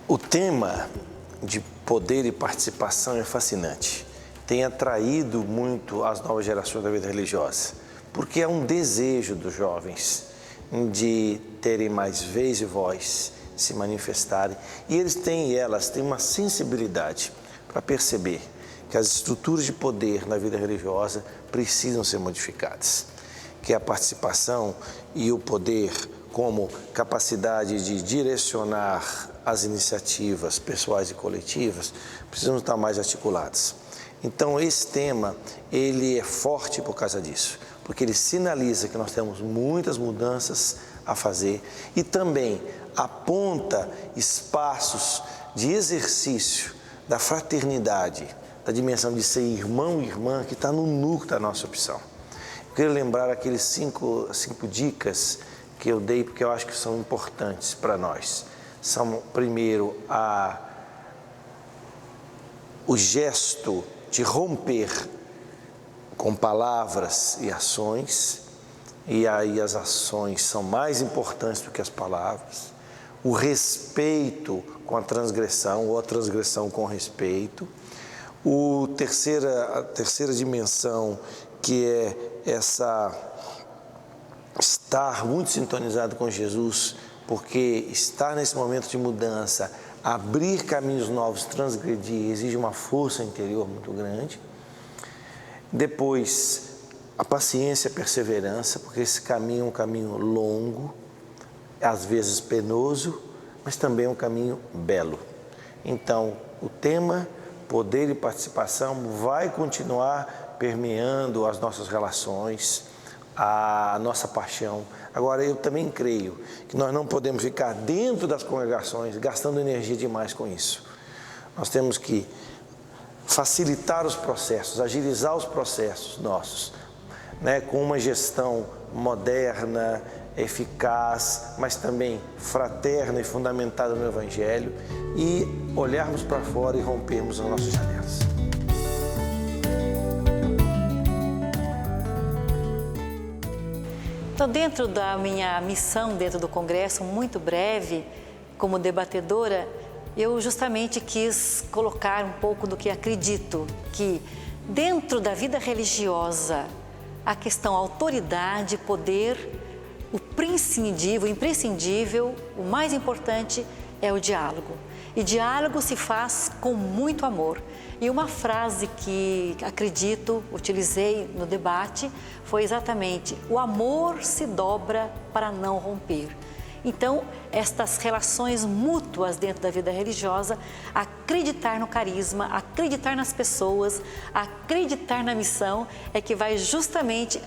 O tema de poder e participação é fascinante. Tem atraído muito as novas gerações da vida religiosa, porque é um desejo dos jovens de terem mais vez e voz, se manifestarem. E elas têm uma sensibilidade para perceber que as estruturas de poder na vida religiosa precisam ser modificadas, que a participação e o poder como capacidade de direcionar as iniciativas pessoais e coletivas precisam estar mais articuladas. Então esse tema, ele é forte por causa disso, porque ele sinaliza que nós temos muitas mudanças a fazer e também aponta espaços de exercício da fraternidade, da dimensão de ser irmão e irmã que está no núcleo da nossa opção. Eu queria lembrar aqueles cinco dicas que eu dei, porque eu acho que são importantes para nós. São, primeiro, o gesto de romper com palavras e ações, e aí as ações são mais importantes do que as palavras. O respeito com a transgressão, ou a transgressão com respeito. A terceira dimensão, que é estar muito sintonizado com Jesus, porque estar nesse momento de mudança, abrir caminhos novos, transgredir, exige uma força interior muito grande. Depois, a paciência e a perseverança, porque esse caminho é um caminho longo, às vezes penoso, mas também é um caminho belo. Então, o tema poder e participação vai continuar permeando as nossas relações, a nossa paixão. Agora, eu também creio que nós não podemos ficar dentro das congregações gastando energia demais com isso. Nós temos que facilitar os processos, agilizar os processos nossos, com uma gestão moderna, eficaz, mas também fraterna e fundamentada no Evangelho, e olharmos para fora e rompermos as nossas janelas. Então, dentro da minha missão, dentro do Congresso, muito breve, como debatedora, eu justamente quis colocar um pouco do que acredito, que dentro da vida religiosa, a questão autoridade, poder, o imprescindível, o mais importante é o diálogo. E diálogo se faz com muito amor. E uma frase que acredito, utilizei no debate, foi exatamente: o amor se dobra para não romper. Então, estas relações mútuas dentro da vida religiosa, acreditar no carisma, acreditar nas pessoas, acreditar na missão, é que vai justamente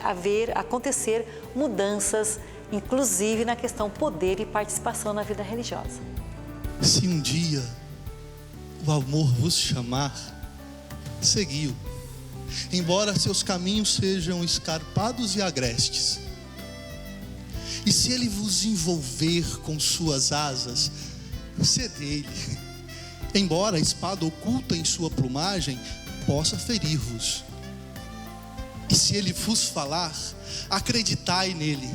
acontecer mudanças, inclusive na questão poder e participação na vida religiosa. Se um dia o amor vos chamar, seguiu, embora seus caminhos sejam escarpados e agrestes. E se ele vos envolver com suas asas, cedei-lhe, embora a espada oculta em sua plumagem possa ferir-vos. E se ele vos falar, acreditai nele,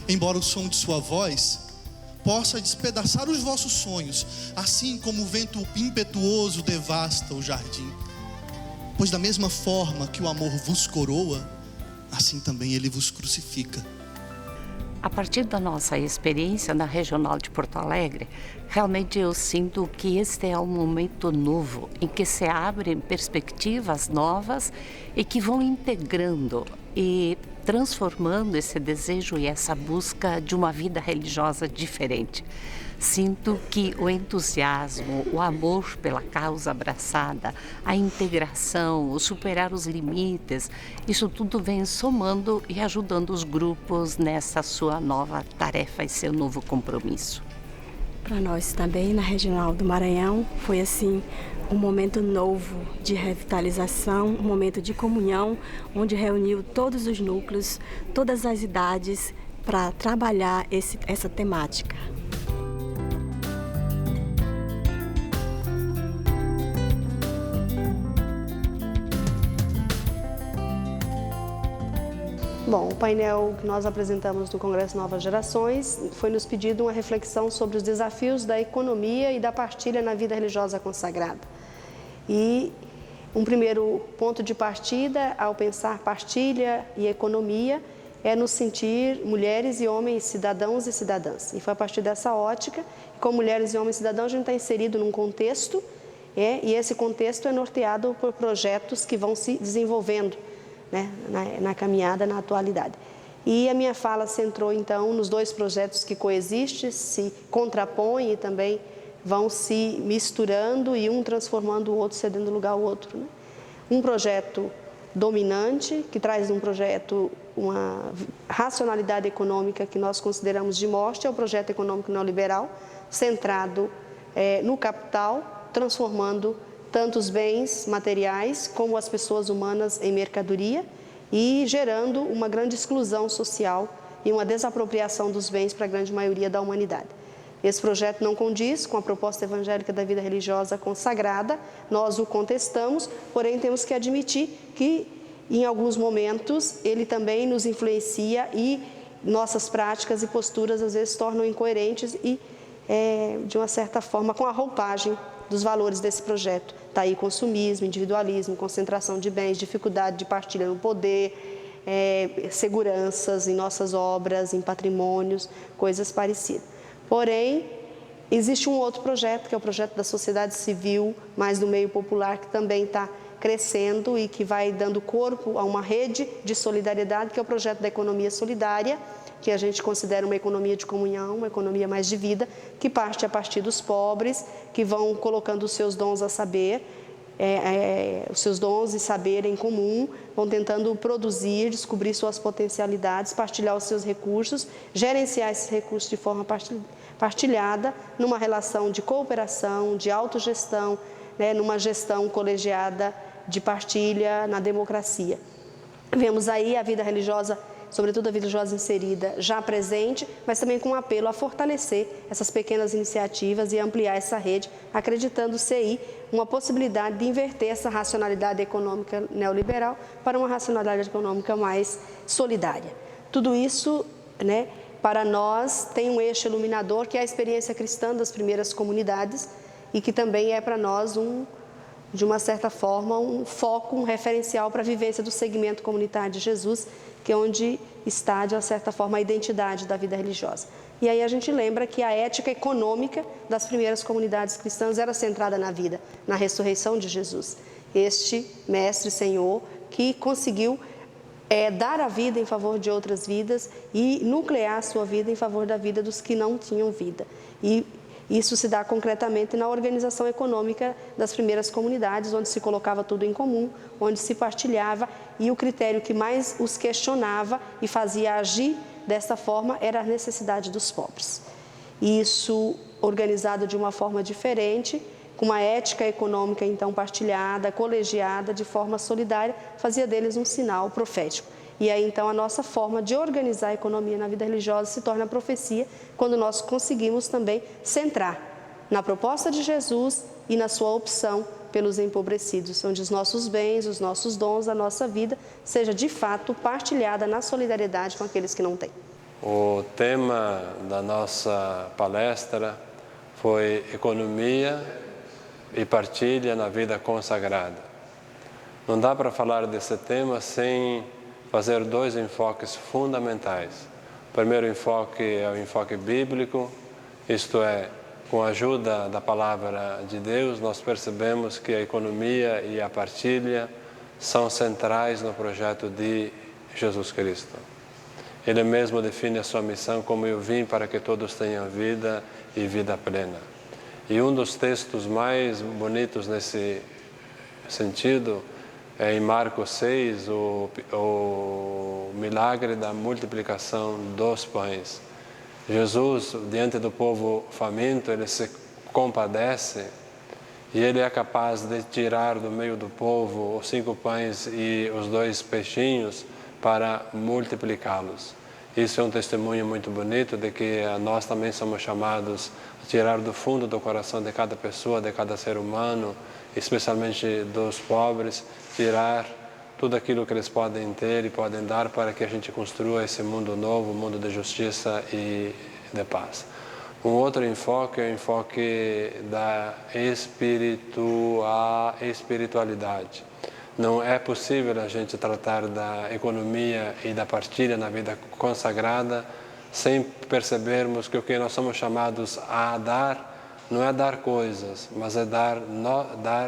embora o som de sua voz possa despedaçar os vossos sonhos, assim como o vento impetuoso devasta o jardim. Pois da mesma forma que o amor vos coroa, assim também ele vos crucifica. A partir da nossa experiência na Regional de Porto Alegre, realmente eu sinto que este é um momento novo, em que se abrem perspectivas novas e que vão integrando e transformando esse desejo e essa busca de uma vida religiosa diferente. Sinto que o entusiasmo, o amor pela causa abraçada, a integração, o superar os limites, isso tudo vem somando e ajudando os grupos nessa sua nova tarefa e seu novo compromisso. Para nós também, na Regional do Maranhão, foi assim um momento novo de revitalização, um momento de comunhão, onde reuniu todos os núcleos, todas as idades, para trabalhar essa temática. Bom, o painel que nós apresentamos no Congresso Novas Gerações foi nos pedido uma reflexão sobre os desafios da economia e da partilha na vida religiosa consagrada. E um primeiro ponto de partida, ao pensar partilha e economia, é nos sentir mulheres e homens, cidadãos e cidadãs. E foi a partir dessa ótica, como mulheres e homens cidadãos, a gente está inserido num contexto, e esse contexto é norteado por projetos que vão se desenvolvendo, né, na caminhada, na atualidade. E a minha fala centrou, então, nos dois projetos que coexistem, se contrapõem e também vão se misturando e um transformando o outro, cedendo lugar ao outro, né? Um projeto dominante, que traz um projeto, uma racionalidade econômica que nós consideramos de morte, é o projeto econômico neoliberal, centrado no capital, transformando tanto os bens materiais como as pessoas humanas em mercadoria e gerando uma grande exclusão social e uma desapropriação dos bens para a grande maioria da humanidade. Esse projeto não condiz com a proposta evangélica da vida religiosa consagrada, nós o contestamos, porém temos que admitir que, em alguns momentos, ele também nos influencia e nossas práticas e posturas às vezes tornam incoerentes e, de uma certa forma, com a roupagem dos valores desse projeto. Está aí consumismo, individualismo, concentração de bens, dificuldade de partilha no poder, seguranças em nossas obras, em patrimônios, coisas parecidas. Porém, existe um outro projeto, que é o projeto da sociedade civil, mais do meio popular, que também está crescendo e que vai dando corpo a uma rede de solidariedade, que é o projeto da economia solidária, que a gente considera uma economia de comunhão, uma economia mais de vida, que parte a partir dos pobres, que vão colocando os seus dons a saber, os seus dons e saber em comum, vão tentando produzir, descobrir suas potencialidades, partilhar os seus recursos, gerenciar esses recursos de forma partilhada, numa relação de cooperação, de autogestão, né, numa gestão colegiada de partilha na democracia. Vemos aí a vida religiosa, sobretudo a vida religiosa inserida, já presente, mas também com um apelo a fortalecer essas pequenas iniciativas e ampliar essa rede, acreditando-se aí uma possibilidade de inverter essa racionalidade econômica neoliberal para uma racionalidade econômica mais solidária. Tudo isso, né, para nós tem um eixo iluminador, que é a experiência cristã das primeiras comunidades e que também é para nós de uma certa forma, um foco, um referencial para a vivência do segmento comunitário de Jesus, que é onde está, de uma certa forma, a identidade da vida religiosa. E aí a gente lembra que a ética econômica das primeiras comunidades cristãs era centrada na vida, na ressurreição de Jesus. Este mestre, Senhor, que conseguiu dar a vida em favor de outras vidas e nuclear a sua vida em favor da vida dos que não tinham vida. E isso se dá concretamente na organização econômica das primeiras comunidades, onde se colocava tudo em comum, onde se partilhava, e o critério que mais os questionava e fazia agir dessa forma era a necessidade dos pobres. Isso organizado de uma forma diferente, com uma ética econômica então partilhada, colegiada, de forma solidária, fazia deles um sinal profético. E aí, então, a nossa forma de organizar a economia na vida religiosa se torna profecia quando nós conseguimos também centrar na proposta de Jesus e na sua opção pelos empobrecidos, onde os nossos bens, os nossos dons, a nossa vida seja de fato partilhada na solidariedade com aqueles que não têm. O tema da nossa palestra foi economia e partilha na vida consagrada. Não dá para falar desse tema sem fazer dois enfoques fundamentais. O primeiro enfoque é o enfoque bíblico, isto é, com a ajuda da palavra de Deus, nós percebemos que a economia e a partilha são centrais no projeto de Jesus Cristo. Ele mesmo define a sua missão como: eu vim para que todos tenham vida e vida plena. E um dos textos mais bonitos nesse sentido é em Marcos 6, o milagre da multiplicação dos pães. Jesus, diante do povo faminto, ele se compadece e ele é capaz de tirar do meio do povo os 5 pães e os 2 peixinhos para multiplicá-los. Isso é um testemunho muito bonito de que nós também somos chamados a tirar do fundo do coração de cada pessoa, de cada ser humano, especialmente dos pobres, tirar tudo aquilo que eles podem ter e podem dar para que a gente construa esse mundo novo, mundo de justiça e de paz. Um outro enfoque é o enfoque da espiritualidade. Não é possível a gente tratar da economia e da partilha na vida consagrada sem percebermos que o que nós somos chamados a dar não é dar coisas, mas é dar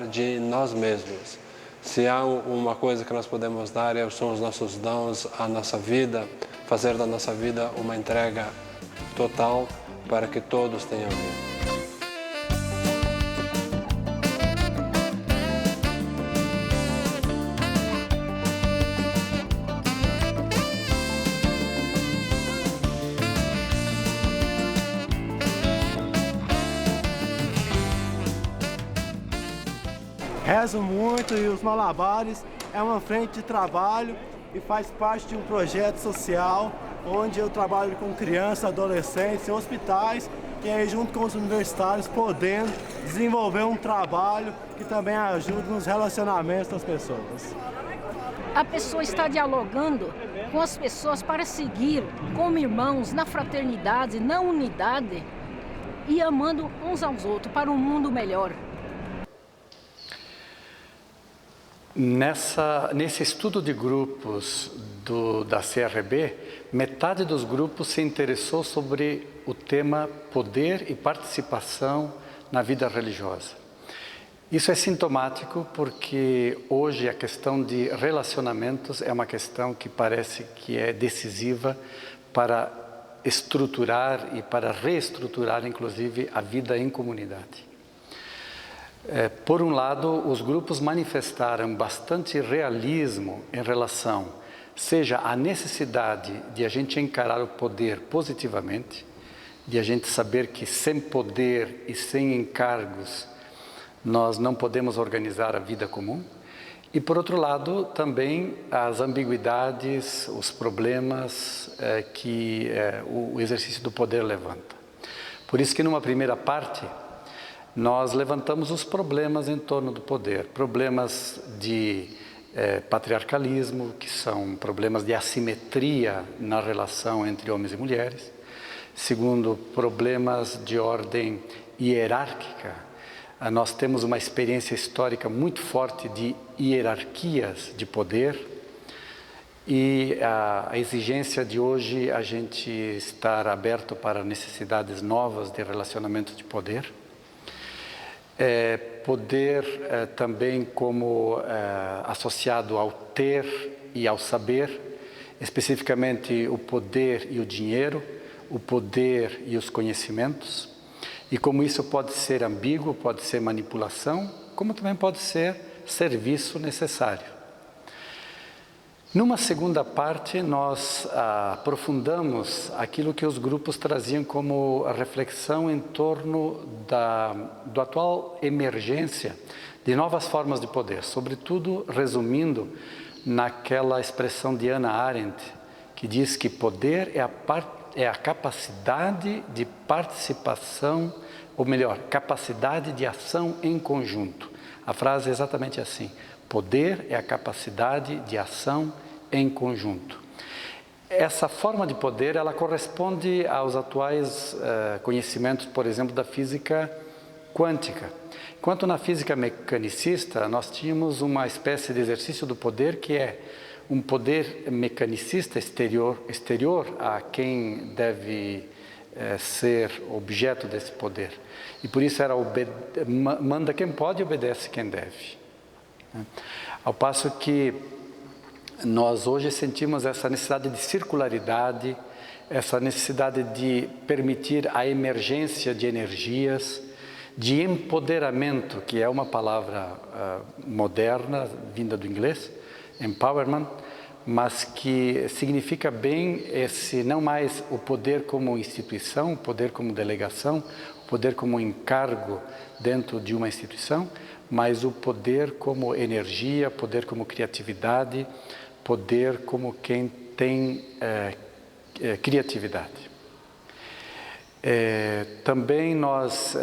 de nós mesmos. Se há uma coisa que nós podemos dar, são os nossos dons, a nossa vida, fazer da nossa vida uma entrega total para que todos tenham vida. Rezo muito e os Malabares é uma frente de trabalho e faz parte de um projeto social onde eu trabalho com crianças, adolescentes em hospitais e aí junto com os universitários podendo desenvolver um trabalho que também ajuda nos relacionamentos das pessoas. A pessoa está dialogando com as pessoas para seguir como irmãos na fraternidade, na unidade e amando uns aos outros para um mundo melhor. Nesse estudo de grupos da CRB, metade dos grupos se interessou sobre o tema poder e participação na vida religiosa. Isso é sintomático porque hoje a questão de relacionamentos é uma questão que parece que é decisiva para estruturar e para reestruturar, inclusive, a vida em comunidade. Por um lado, os grupos manifestaram bastante realismo em relação, seja à necessidade de a gente encarar o poder positivamente, de a gente saber que sem poder e sem encargos nós não podemos organizar a vida comum, e por outro lado também as ambiguidades, os problemas que o exercício do poder levanta. Por isso que numa primeira parte nós levantamos os problemas em torno do poder, problemas de patriarcalismo, que são problemas de assimetria na relação entre homens e mulheres. Segundo, problemas de ordem hierárquica. Nós temos uma experiência histórica muito forte de hierarquias de poder e a exigência de hoje a gente estar aberto para necessidades novas de relacionamento de poder. Poder também como associado ao ter e ao saber, especificamente o poder e o dinheiro, o poder e os conhecimentos, e como isso pode ser ambíguo, pode ser manipulação, como também pode ser serviço necessário. Numa segunda parte, nós aprofundamos aquilo que os grupos traziam como a reflexão em torno do atual emergência de novas formas de poder, sobretudo resumindo naquela expressão de Hannah Arendt, que diz que poder é a capacidade de participação, ou melhor, capacidade de ação em conjunto. A frase é exatamente assim: poder é a capacidade de ação em conjunto. Essa forma de poder, ela corresponde aos atuais conhecimentos, por exemplo, da física quântica. Enquanto na física mecanicista, nós tínhamos uma espécie de exercício do poder que é um poder mecanicista exterior a quem deve ser objeto desse poder. E por isso era manda quem pode e obedece quem deve. Ao passo que nós hoje sentimos essa necessidade de circularidade, essa necessidade de permitir a emergência de energias, de empoderamento, que é uma palavra moderna, vinda do inglês, empowerment, mas que significa bem esse, não mais o poder como instituição, o poder como delegação, o poder como encargo dentro de uma instituição, mas o poder como energia, poder como criatividade, poder como quem tem criatividade. Também nós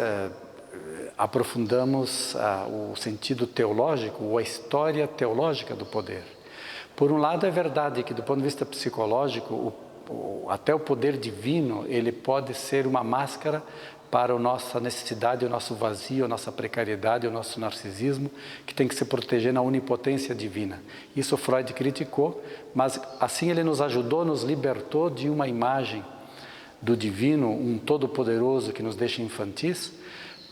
aprofundamos o sentido teológico, ou a história teológica do poder. Por um lado, é verdade que, do ponto de vista psicológico, até o poder divino, ele pode ser uma máscara para a nossa necessidade, o nosso vazio, a nossa precariedade, o nosso narcisismo, que tem que se proteger na onipotência divina. Isso Freud criticou, mas assim ele nos ajudou, nos libertou de uma imagem do divino, um todo-poderoso que nos deixa infantis,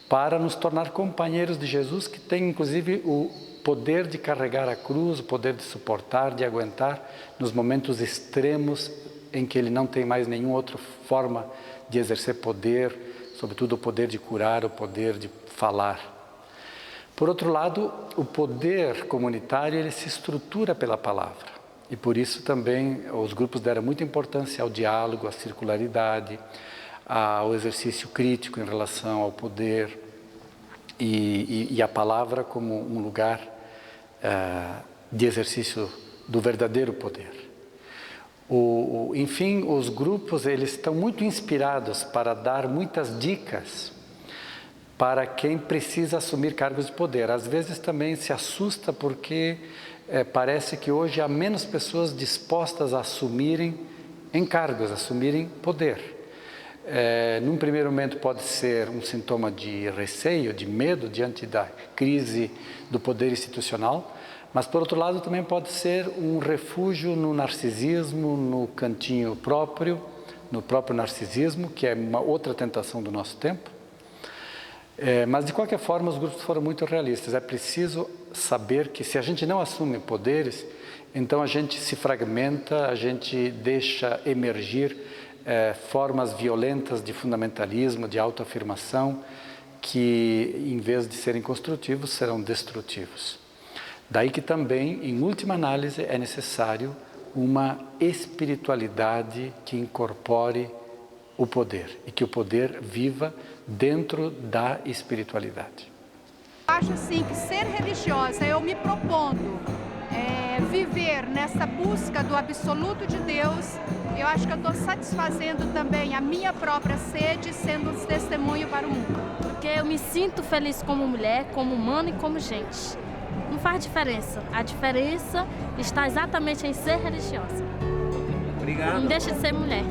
para nos tornar companheiros de Jesus, que tem inclusive o poder de carregar a cruz, o poder de suportar, de aguentar nos momentos extremos em que ele não tem mais nenhuma outra forma de exercer poder, sobretudo o poder de curar, o poder de falar. Por outro lado, o poder comunitário ele se estrutura pela palavra. E por isso também os grupos deram muita importância ao diálogo, à circularidade, ao exercício crítico em relação ao poder e a palavra como um lugar de exercício do verdadeiro poder. Enfim, os grupos eles estão muito inspirados para dar muitas dicas para quem precisa assumir cargos de poder. Às vezes também se assusta porque parece que hoje há menos pessoas dispostas a assumirem encargos, a assumirem poder. Num primeiro momento pode ser um sintoma de receio, de medo diante da crise do poder institucional, mas por outro lado também pode ser um refúgio no narcisismo, no cantinho próprio, no próprio narcisismo, que é uma outra tentação do nosso tempo. Mas de qualquer forma os grupos foram muito realistas. É preciso saber que se a gente não assume poderes, então a gente se fragmenta, a gente deixa emergir formas violentas de fundamentalismo, de autoafirmação, que em vez de serem construtivos, serão destrutivos. Daí que também, em última análise, é necessário uma espiritualidade que incorpore o poder e que o poder viva dentro da espiritualidade. Acho assim que ser religiosa, eu me propondo viver nessa busca do absoluto de Deus, eu acho que eu estou satisfazendo também a minha própria sede, sendo um testemunho para o mundo. Porque eu me sinto feliz como mulher, como humana e como gente. Não faz diferença. A diferença está exatamente em ser religiosa. Obrigado. Não deixa de ser mulher.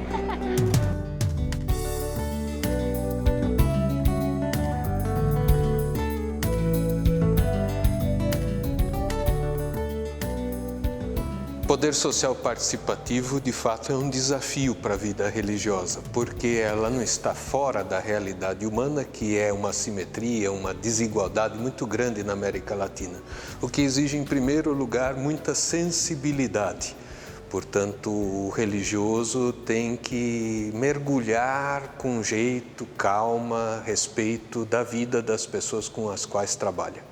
Poder social participativo, de fato, é um desafio para a vida religiosa, porque ela não está fora da realidade humana, que é uma assimetria, uma desigualdade muito grande na América Latina, o que exige, em primeiro lugar, muita sensibilidade. Portanto, o religioso tem que mergulhar com jeito, calma, respeito da vida das pessoas com as quais trabalha.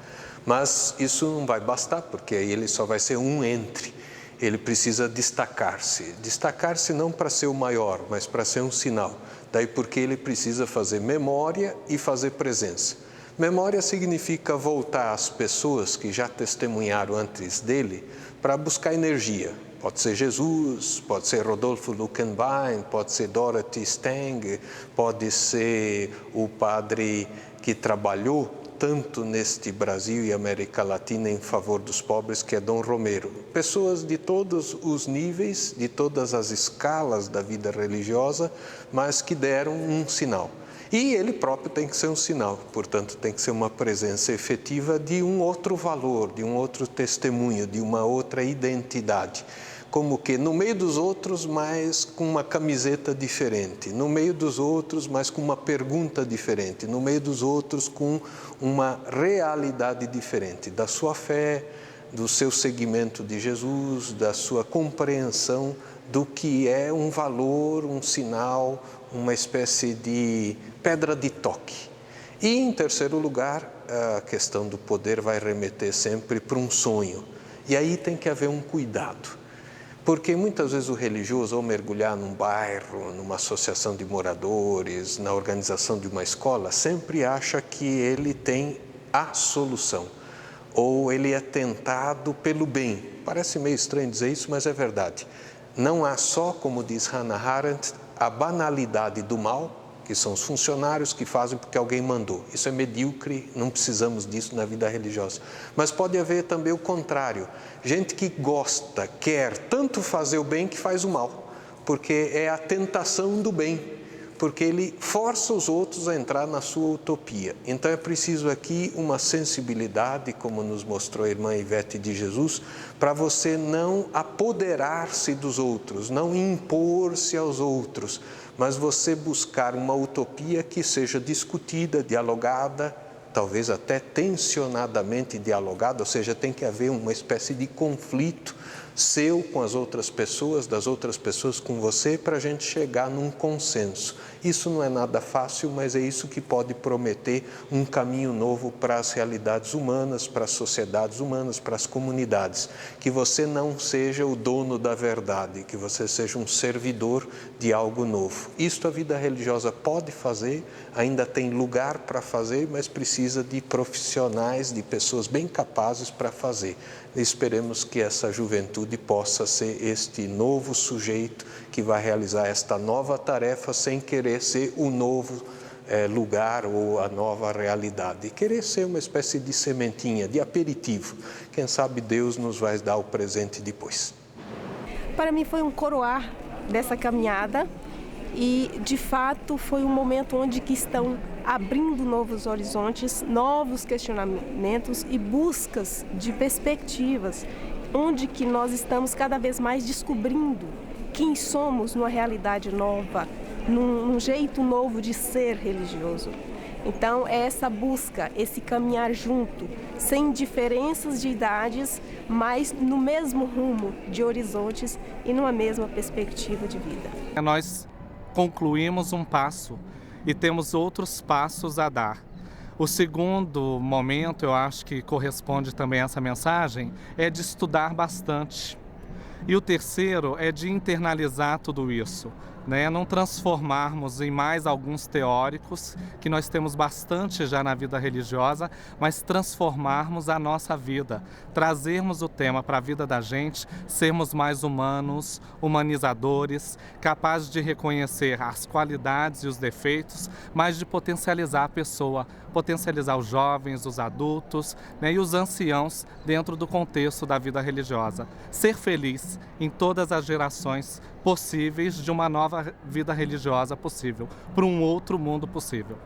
Mas isso não vai bastar, porque aí ele só vai ser um entre. Ele precisa destacar-se. Destacar-se não para ser o maior, mas para ser um sinal. Daí porque ele precisa fazer memória e fazer presença. Memória significa voltar às pessoas que já testemunharam antes dele para buscar energia. Pode ser Jesus, pode ser Rodolfo Luckenwein, pode ser Dorothy Stang, pode ser o padre que trabalhou tanto neste Brasil e América Latina em favor dos pobres, que é Dom Romero. Pessoas de todos os níveis, de todas as escalas da vida religiosa, mas que deram um sinal. E ele próprio tem que ser um sinal, portanto tem que ser uma presença efetiva de um outro valor, de um outro testemunho, de uma outra identidade. Como que no meio dos outros, mas com uma camiseta diferente, no meio dos outros, mas com uma pergunta diferente, no meio dos outros com uma realidade diferente, da sua fé, do seu seguimento de Jesus, da sua compreensão do que é um valor, um sinal, uma espécie de pedra de toque. E em terceiro lugar, a questão do poder vai remeter sempre para um sonho. E aí tem que haver um cuidado. Porque muitas vezes o religioso, ao mergulhar num bairro, numa associação de moradores, na organização de uma escola, sempre acha que ele tem a solução. Ou ele é tentado pelo bem. Parece meio estranho dizer isso, mas é verdade. Não há só, como diz Hannah Arendt, a banalidade do mal, que são os funcionários que fazem porque alguém mandou. Isso é medíocre, não precisamos disso na vida religiosa. Mas pode haver também o contrário, gente que gosta, quer tanto fazer o bem que faz o mal, porque é a tentação do bem, porque ele força os outros a entrar na sua utopia. Então é preciso aqui uma sensibilidade, como nos mostrou a irmã Ivete de Jesus, para você não apoderar-se dos outros, não impor-se aos outros, mas você buscar uma utopia que seja discutida, dialogada, talvez até tensionadamente dialogada, ou seja, tem que haver uma espécie de conflito seu com as outras pessoas, das outras pessoas com você, para a gente chegar num consenso. Isso não é nada fácil, mas é isso que pode prometer um caminho novo para as realidades humanas, para as sociedades humanas, para as comunidades. Que você não seja o dono da verdade, que você seja um servidor de algo novo. Isto a vida religiosa pode fazer, ainda tem lugar para fazer, mas precisa de profissionais, de pessoas bem capazes para fazer. Esperemos que essa juventude possa ser este novo sujeito que vai realizar esta nova tarefa sem querer ser o novo lugar ou a nova realidade. Querer ser uma espécie de sementinha, de aperitivo. Quem sabe Deus nos vai dar o presente depois. Para mim foi um coroar dessa caminhada e, de fato, foi um momento onde que estão abrindo novos horizontes, novos questionamentos e buscas de perspectivas, onde que nós estamos cada vez mais descobrindo quem somos numa realidade nova, num jeito novo de ser religioso. Então, é essa busca, esse caminhar junto, sem diferenças de idades, mas no mesmo rumo de horizontes e numa mesma perspectiva de vida. Nós concluímos um passo e temos outros passos a dar. O segundo momento, eu acho que corresponde também a essa mensagem, é de estudar bastante. E o terceiro é de internalizar tudo isso, né? Não transformarmos em mais alguns teóricos, que nós temos bastante já na vida religiosa, mas transformarmos a nossa vida, trazermos o tema para a vida da gente, sermos mais humanos, humanizadores, capazes de reconhecer as qualidades e os defeitos, mas de potencializar a pessoa, potencializar os jovens, os adultos, né, e os anciãos dentro do contexto da vida religiosa. Ser feliz em todas as gerações possíveis de uma nova vida religiosa possível, para um outro mundo possível.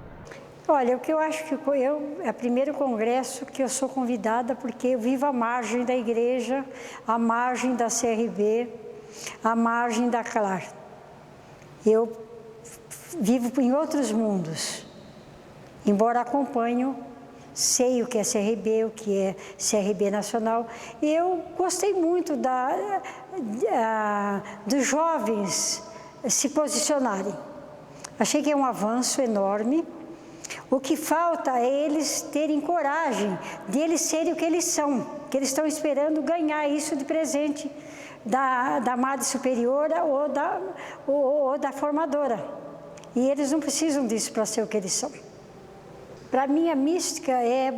Olha, o que eu acho que é o primeiro congresso que eu sou convidada, porque eu vivo à margem da igreja, à margem da CRB, à margem da CLAR. Eu vivo em outros mundos, embora acompanho, sei o que é CRB, o que é CRB Nacional. Eu gostei muito dos jovens se posicionarem. Achei que é um avanço enorme. O que falta é eles terem coragem de eles serem o que eles são, que eles estão esperando ganhar isso de presente da Madre Superiora ou da formadora. E eles não precisam disso para ser o que eles são. Para mim, a mística é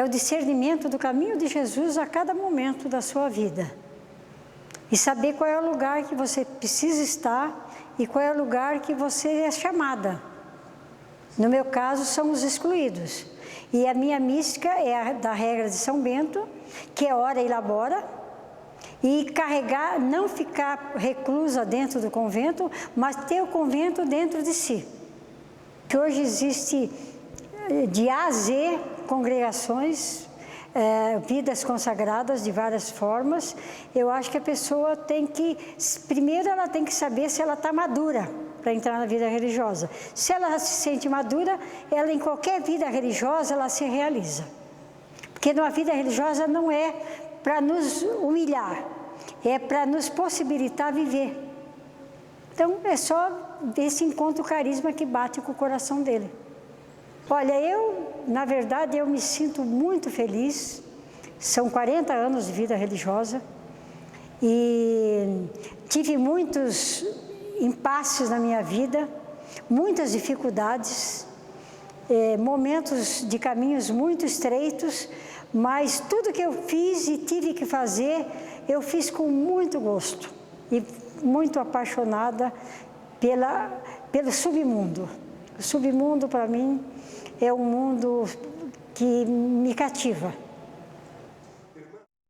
o discernimento do caminho de Jesus a cada momento da sua vida. E saber qual é o lugar que você precisa estar e qual é o lugar que você é chamada. No meu caso, são os excluídos. E a minha mística é a da regra de São Bento, que é ora e labora, e carregar, não ficar reclusa dentro do convento, mas ter o convento dentro de si. Que hoje existe de A a Z congregações, vidas consagradas de várias formas. Eu acho que a pessoa primeiro ela tem que saber se ela está madura para entrar na vida religiosa. Se ela se sente madura, ela em qualquer vida religiosa ela se realiza. Porque numa vida religiosa não é para nos humilhar, é para nos possibilitar viver. Então é só esse encontro carisma que bate com o coração dele. Olha, na verdade, eu me sinto muito feliz. São 40 anos de vida religiosa e tive muitos impasses na minha vida, muitas dificuldades, momentos de caminhos muito estreitos, mas tudo que eu fiz e tive que fazer, eu fiz com muito gosto e muito apaixonada pelo submundo. O submundo, para mim, é um mundo que me cativa.